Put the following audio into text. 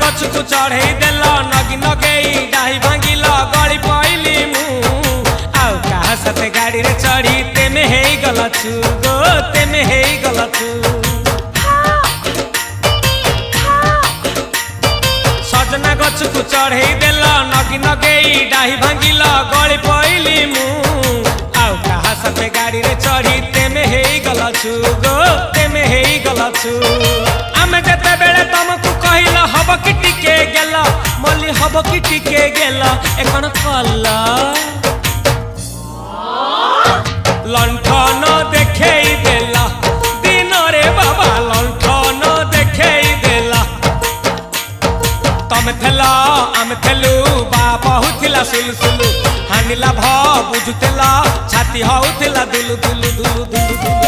गछ को चढ़े देल नगी नगेई डाही भांगिल गली पइली मु आउ कहा साथे गाड़ी रे चढ़ी तेमे हेई गलछु गो तेमे हेई गलछु सजना गछ को चढ़े देल नगी नगेई डाही भांगिल गली पइली मु आउ कहा साथे गाड़ी रे चढ़ी तेमे हेई गलछु गो तेमे हेई गलछु आमे जते बेले तुमको कहिला हब कि टिके गेला मल्ली हब कि टिके गेला एकन कल्ला लंठन देखेई देला दिन रे बाबा लंठन देखेई देला तमे थेला आमे थेलु बाबा हुथिला सुलसुलु हानिला भ बुझुतेला छाती हउथिला दुलु दुलु दुलु दुलु